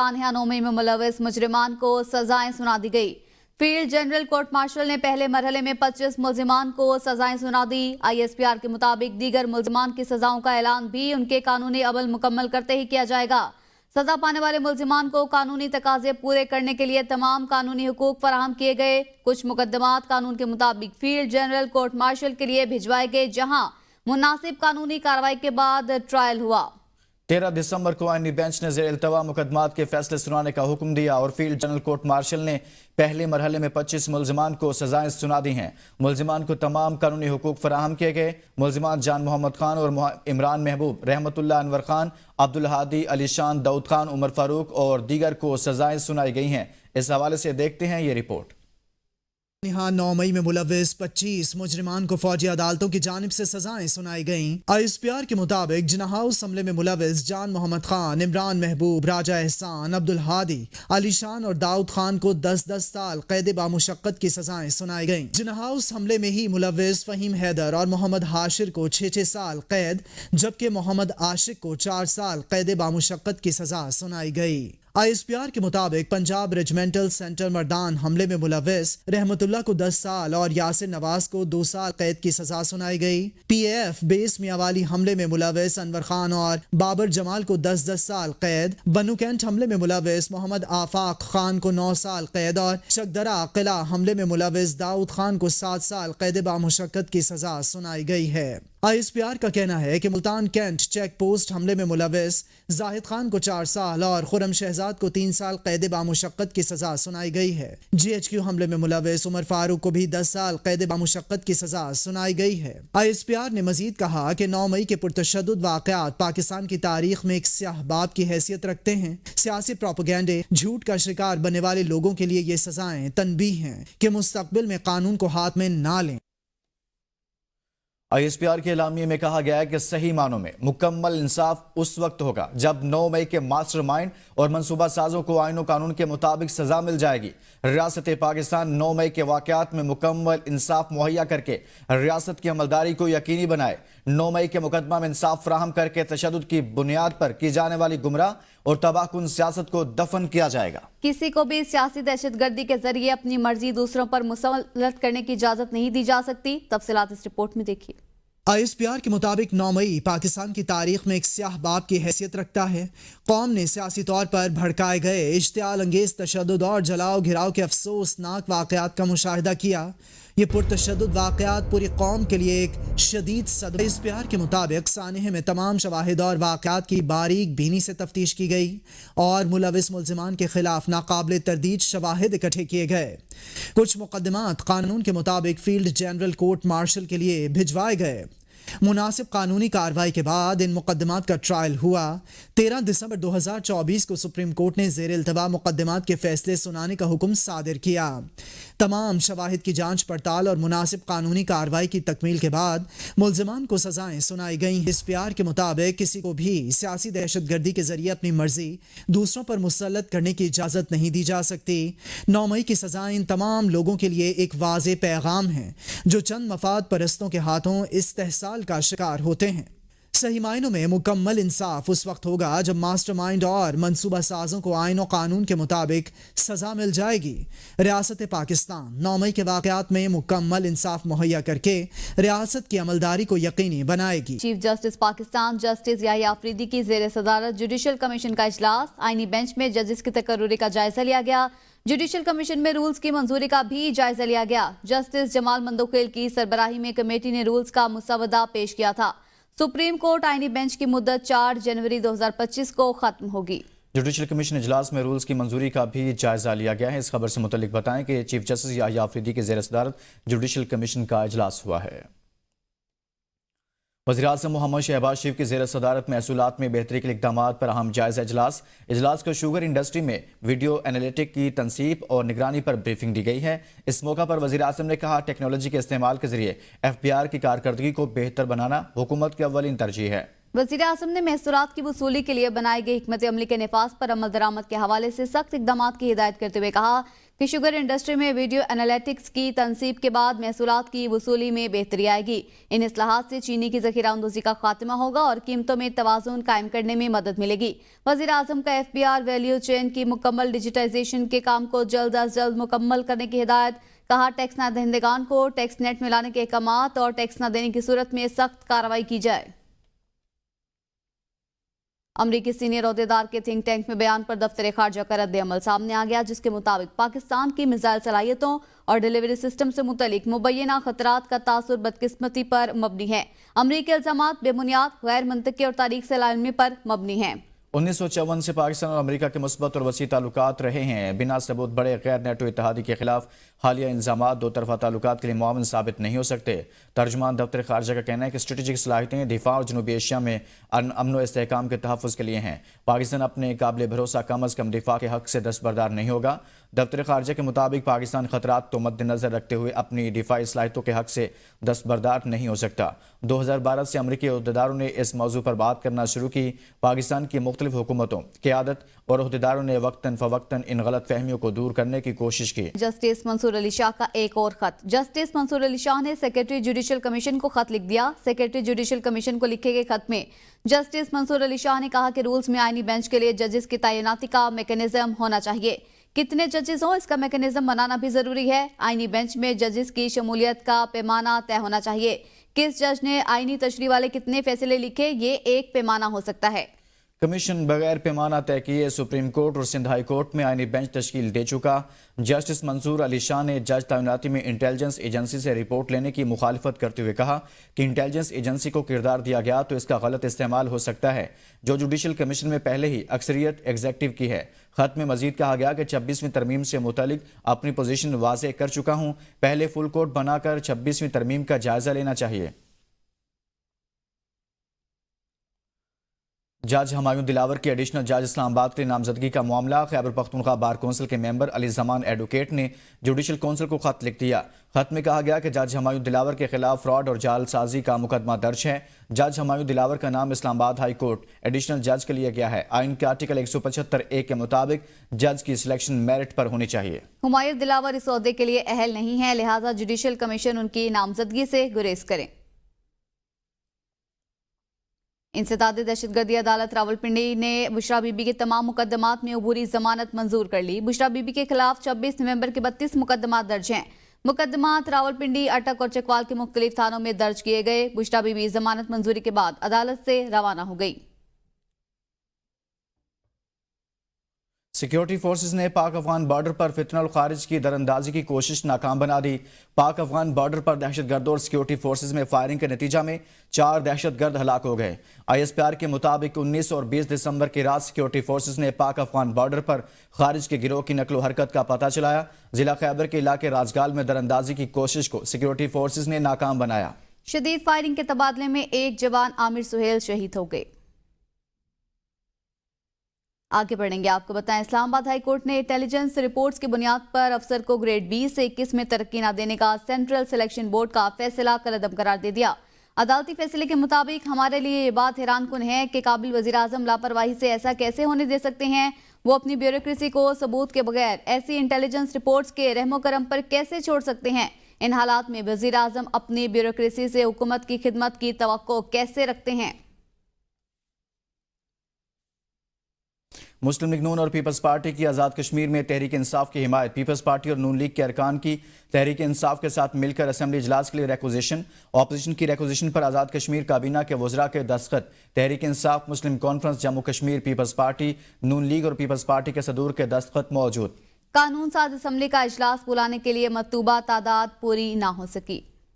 सानहा नौमी में मुलविस मुजरिमान को सजाएं सुना दी गई। फील्ड जनरल कोर्ट मार्शल ने पहले मरहले में 25 मुलजिमान को सजाएं सुना दी। ISPR के मुताबिक दीगर मुलजिमान की सजाओं का ऐलान भी उनके कानूनी अमल मुकम्मल करते ही किया जाएगा। सजा पाने वाले मुलजिमान को कानूनी तकाजे पूरे करने के लिए तमाम कानूनी हुकूक फराहम किए गए। कुछ मुकदमात कानून के मुताबिक फील्ड जनरल कोर्ट मार्शल के लिए भिजवाए गए, जहां मुनासिब कानूनी कार्रवाई के बाद ट्रायल हुआ। 13 दिसंबर को आईनी बेंच ने ज़ेर इल्तवा मुकदमात के फैसले सुनाने का हुक्म दिया और फील्ड जनरल कोर्ट मार्शल ने पहले मरहले में 25 मुलजिमान को सजाएं सुना दी हैं। मुलजिमान को तमाम कानूनी हुकूक फराहम किए गए। मुलजिमान जान मोहम्मद खान और इमरान महबूब, रहमतुल्लाह अनवर खान, अब्दुल हादी, अली शान, दाऊद खान, उमर फारूक और दीगर को सजाएं सुनाई गई हैं। इस हवाले से देखते हैं ये रिपोर्ट। यहाँ 9 मई में मुलविस 25 मुजरिमान को फौजी अदालतों की जानिब से सजाएं सुनाई गईं। ISPR के मुताबिक जिन्ना हाउस हमले में मुलविस जान मोहम्मद खान, इमरान महबूब, राजा एहसान, अब्दुल हादी, अली शान और दाऊद खान को 10-10 साल कैद बामुशक्कत की सजाएं सुनाई गईं। जिन्ना हाउस हमले में ही मुलविस फहीम हैदर और मोहम्मद हाशिर को 6-6 साल कैद, जबकि मोहम्मद आशिक को 4 साल कैद बामुशक्कत की सजा सुनाई गई। ISPR के मुताबिक पंजाब रेजिमेंटल सेंटर मर्दान हमले में मुलविस रहमतुल्लाह को 10 साल और यासिर नवाज को 2 साल कैद की सजा सुनाई गई। PAF बेस मियांवाली हमले में मुलविस अनवर खान और बाबर जमाल को 10-10 साल कैद, बनू कैंट हमले में मुलविस मोहम्मद आफाक खान को 9 साल कैद और चकदरा किला हमले में मुलविस दाऊद खान को 7 साल कैद बामुशक्कत की सजा सुनाई गई है। ISPR का कहना है कि मुल्तान कैंट चेक पोस्ट हमले में मुलविस जाहिद खान को 4 साल और खुरम शहजाद को 3 साल कैद बामुशक्कत की सजा सुनाई गई है। GHQ हमले में मुलविस उमर फारूक को भी 10 साल कैद बामुशक्कत की सजा सुनाई गई है। ISPR ने मजीद कहा कि 9 मई के पुरतशद्दुद वाक़यात पाकिस्तान की तारीख में एक स्याह बाब की हैसियत रखते हैं। सियासी प्रोपेगेंडे, झूठ का शिकार बनने वाले लोगों के लिए ये सजाएं तनबीह हैं कि मुस्तकबिल में कानून को हाथ में ना लें। ISPR के एलामिये में कहा गया है कि सही मानों में मुकम्मल इंसाफ उस वक्त होगा जब 9 मई के मास्टरमाइंड और मनसूबा साजों को आईन और कानून के मुताबिक सजा मिल जाएगी। रियासत पाकिस्तान 9 मई के वाक़यात में मुकम्मल इंसाफ मुहैया करके रियासत की अमलदारी को यकीनी बनाए। 9 मई के मुकदमा में इंसाफ फराहम करके तशद्दुद की बुनियाद पर की जाने वाली गुमराह और तबाहकुन सियासत को दफन किया जाएगा। किसी को भी सियासी दहशतगर्दी के जरिए अपनी मर्जी दूसरों पर मुसल्लत करने की इजाजत नहीं दी जा सकती। तफसीलात इस रिपोर्ट में देखिए। ISPR के मुताबिक 9 मई पाकिस्तान की तारीख में एक स्याह बाब की हैसियत रखता है। कौम ने सियासी तौर पर भड़काए गए इश्तियाल अंगेज तशद्दुद और जलाओ घिराव के अफसोसनाक वाक़यात का मुशाहिदा किया। ये पुरतशद्दुद वाक़यात पूरी कौम के लिए एक शदीद सदमा। ISPR के मुताबिक सानहे में तमाम शवाहिद और वाक़यात की बारीक बीनी से तफ्तीश की गई और मुलविस मुल्ज़िमान के खिलाफ नाकाबिल तरदीद शवाहिद इकट्ठे किए गए। कुछ मुकदमात कानून के मुताबिक फील्ड जनरल कोर्ट मार्शल के लिए भिजवाए गए। मुनासिब कानूनी कार्रवाई के बाद इन मुकदमात का ट्रायल हुआ। 13 दिसंबर 2024 को सुप्रीम कोर्ट ने ज़ेर इल्तवा मुकदमात के फैसले सुनाने का हुक्म सादिर किया। तमाम शवाहिद की जांच पड़ताल और मुनासिब कानूनी कार्रवाई की तकमील के बाद मुल्ज़िमान को सजाएं सुनाई गई। ISPR के मुताबिक किसी को भी सियासी दहशतगर्दी के जरिए अपनी मर्जी दूसरों पर मुसल्लत करने की इजाज़त नहीं दी जा सकती। 9 मई की सजाएं इन तमाम लोगों के लिए एक वाज़े पैगाम है जो चंद मफाद परस्तों के हाथों इस्तेहसाल का शिकार होते हैं। सही मायनों में मुकम्मल इंसाफ उस वक्त होगा जब मास्टरमाइंड और मनसूबा साजों को आईन और कानून के मुताबिक सजा मिल जाएगी। रियासत पाकिस्तान 9 मई के वाक़यात में मुकम्मल इंसाफ मुहैया करके रियासत की अमलदारी को यकीनी बनाएगी। Chief justice Pakistan justice Yahya Afridi की ज़ेर सदारत जुडिशल कमीशन का इजलास। आईनी बेंच में जजेस की तकर्रुरी का जायजा लिया गया। जुडिशल कमीशन में रूल्स की मंजूरी का भी जायजा लिया गया। जस्टिस जमाल मंदोखेल की सरबराही में कमेटी ने रूल्स का मुसवदा पेश किया था। सुप्रीम कोर्ट आईनी बेंच की मुद्दत 4 जनवरी 2025 को खत्म होगी। जुडिशल कमीशन इजलास में रूल्स की मंजूरी का भी जायजा लिया गया है। इस खबर से मुतल्लिक बताएं कि चीफ जस्टिस याहिया अफरीदी के ज़ेर सदारत जुडिशल कमीशन का इजलास हुआ है। वज़ीर-ए-आज़म मोहम्मद शहबाज शरीफ की ज़ेर सदारत महसूलात में बेहतरी के इक़दामात पर अहम जायज़ा इजलास को शुगर इंडस्ट्री में वीडियो एनालिटिक की तनसीब और निगरानी पर ब्रीफिंग दी गई है। इस मौका पर वज़ीर-ए-आज़म ने कहा टेक्नोलॉजी के इस्तेमाल के जरिए FBR की कारकर्दगी को बेहतर बनाना हुकूमत की अव्वलीन तरजीह है। वज़ीर-ए-आज़म ने महसूलात की वसूली के लिए बनाई गई हिकमत अमली के नफाज पर अमल दरामद के हवाले से सख्त इक़दामात की हिदायत करते हुए कहा कि शुगर इंडस्ट्री में वीडियो एनालिटिक्स की तनसीब के बाद महसूलात की वसूली में बेहतरी आएगी। इन इस्लाहात से चीनी की ज़ख़ीरा अंदोज़ी का खात्मा होगा और कीमतों में तवाज़ुन कायम करने में मदद मिलेगी। वज़ीर आज़म का FBR वैल्यू चेन की मुकम्मल डिजिटाइजेशन के काम को जल्द अज जल्द मुकम्मल करने की हिदायत। कहा, टैक्स न दहिंदगान को टैक्स नेट में लाने के अहकामात और टैक्स न देने की सूरत में सख्त कार्रवाई की जाए। अमरीकी सीनियर ओहदेदार के थिंक टैंक में बयान पर दफ्तर खारजा का रद्द अमल सामने आ गया, जिसके मुताबिक पाकिस्तान की मिसाइल सलाहियतों और डिलीवरी सिस्टम से मुतलिक मुबैना खतरात का तासुर बदकिस्मती पर मबनी है। अमरीकी इल्जामात बेबुनियाद, गैर मंतकी और तारीख से लाइलमी पर मबनी है। 1954 से पाकिस्तान और अमेरिका के मुस्बत और वसी ताल्लुकात रहे हैं। बिना सबूत बड़े गैर नेटो इत्तेहादी के खिलाफ हालिया इल्जामात दो तरफा ताल्लुकात के लिए मुआवन साबित नहीं हो सकते। तर्जुमान दफ्तर खारजा का कहना है कि स्ट्रेटेजिक सलाहियतें दिफा और जनूबी एशिया में अमन व इस्तेहकाम के तहफ़्फ़ुज़ के लिए हैं। पाकिस्तान अपने काबिल भरोसा कम अज़ कम दिफा के हक़ से दस्तबरदार नहीं होगा। दफ्तर खारजा के मुताबिक पाकिस्तान खतरात को मद्देनज़र रखते हुए अपनी दिफाई सलाहियतों के हक़ से दस्तबरदार नहीं हो सकता। 2012 से अमरीकी अहदेदारों ने इस मौजू पर बात करना शुरू की। पाकिस्तान की मुख्तलिफ हुकूमतों, क़यादत और अहदेदारों ने वक्तन फ़वक्तन इन गलत फहमियों को दूर करने की कोशिश की। जस्टिस मंसूर अली शाह का एक और खत। जस्टिस मंसूर अली शाह ने सेक्रेटरी जुडिशल कमीशन को खत लिख दिया। सेक्रेटरी जुडिशल कमीशन को लिखे गए खत में जस्टिस मंसूर अली शाह ने कहा कि रूल्स में आईनी बेंच के लिए जजेस की तैनाती का मैकेनिज्म होना चाहिए। कितने जजेस हों, इसका मैकेनिज्म बनाना भी जरूरी है। आईनी बेंच में जजेस की शमूलियत का पैमाना तय होना चाहिए। किस जज ने आईनी तशरीह वाले कितने फैसले लिखे, ये एक पैमाना हो सकता है। कमीशन बगैर पैमाना तय किए सुप्रीम कोर्ट और सिंध हाई कोर्ट में आईनी बेंच तश्कील दे चुका। जस्टिस मंसूर अली शाह ने जज तैनाती में इंटेलिजेंस एजेंसी से रिपोर्ट लेने की मुखालिफत करते हुए कहा कि इंटेलिजेंस एजेंसी को किरदार दिया गया तो इसका गलत इस्तेमाल हो सकता है, जो जुडिशल कमीशन में पहले ही अक्सरियत एग्जेक्टिव की है। खत में मजीद कहा गया कि 26वीं तरमीम से मुतलिक अपनी पोजीशन वाज़ेह कर चुका हूँ। पहले फुल कोर्ट बनाकर 26वीं तरमीम का जायजा लेना चाहिए। जज हमायूं दिलावर की एडिशनल जज इस्लामाबाद के लिए नामजदगी का मामला। खैबर पख्तूनख्वा बार कौंसिल के मेंबर अली जमान एडवोकेट ने जुडिशल कौंसिल को खत लिख दिया। खत में कहा गया कि जज हमायूं दिलावर के खिलाफ फ्रॉड और जालसाजी का मुकदमा दर्ज है। जज हमायूं दिलावर का नाम इस्लामाबाद हाई कोर्ट एडिशनल जज के लिए गया है। आइन के आर्टिकल 175(a) के मुताबिक जज की सिलेक्शन मेरिट पर होनी चाहिए। हुमायूं दिलावर इस ओहदे के लिए अहल नहीं है, लिहाजा जुडिशल कमीशन उनकी नामजदगी से गुरेज करें। इंसदाद दहशतगर्दी अदालत रावलपिंडी ने बुशरा बीबी के तमाम मुकदमात में अबूरी जमानत मंजूर कर ली। बुशरा बीबी के खिलाफ 26 नवंबर के 32 मुकदमात दर्ज हैं। मुकदमात रावलपिंडी, अटक और चकवाल के मुख्तलिफ थानों में दर्ज किए गए। बुशरा बीबी जमानत मंजूरी के बाद अदालत से रवाना हो गई। सिक्योरिटी फोर्सेस ने पाक अफगान बॉर्डर पर फितनल खारिज की दरअंदाजी की कोशिश नाकाम बना दी। पाक अफगान बॉर्डर पर दहशतगर्दों और सिक्योरिटी फोर्सेस में फायरिंग के नतीजा में 4 दहशतगर्द हलाक हो गए। ISPR के मुताबिक 19 और 20 दिसंबर की रात सिक्योरिटी फोर्सेस ने पाक अफगान बॉर्डर पर खारिज के गिरोह की नकलो हरकत का पता चलाया। जिला खैबर के इलाके राजगाल में दरअंदाजी की कोशिश को सिक्योरिटी फोर्सेस ने नाकाम बनाया। शदीद फायरिंग के तबादले में एक जवान आमिर सुहेल शहीद हो गए। आगे बढ़ेंगे, आपको बताएं, इस्लामाबाद हाई कोर्ट ने इंटेलिजेंस रिपोर्ट्स की बुनियाद पर अफसर को ग्रेड 20 से 21 में तरक्की न देने का सेंट्रल सिलेक्शन बोर्ड का फैसला कलअदम करार दे दिया। अदालती फैसले के मुताबिक हमारे लिए ये बात हैरानकुन है कि काबिल वजीर आजम लापरवाही से ऐसा कैसे होने दे सकते हैं। वो अपनी ब्यूरोक्रेसी को सबूत के बगैर ऐसी इंटेलिजेंस रिपोर्ट्स के रहमो करम पर कैसे छोड़ सकते हैं। इन हालात में वजीर आजम अपनी ब्यूरोक्रेसी से हुकूमत की खिदमत की तवक्को कैसे रखते हैं। मुस्लिम लीग नून और पीपल्स पार्टी की आज़ाद कश्मीर में तहरीक इंसाफ की हिमायत। पीपल्स पार्टी और नून लीग के अरकान की तहरीक इंसाफ के साथ मिलकर असेंबली इजलास के लिए रिक्वेजिशन। ऑपोजिशन की रिक्वेजिशन पर आज़ाद कश्मीर काबीना के वज़रा के दस्तखत। Tehreek Insaf, Muslim Conference Jammu Kashmir, Peoples Party, Noon League और पीपल्स पार्टी के सदूर के दस्तखत मौजूद। कानून साज असम्बली का इजलास बुलाने के लिए मतलूबा तादाद पूरी ना हो सकी।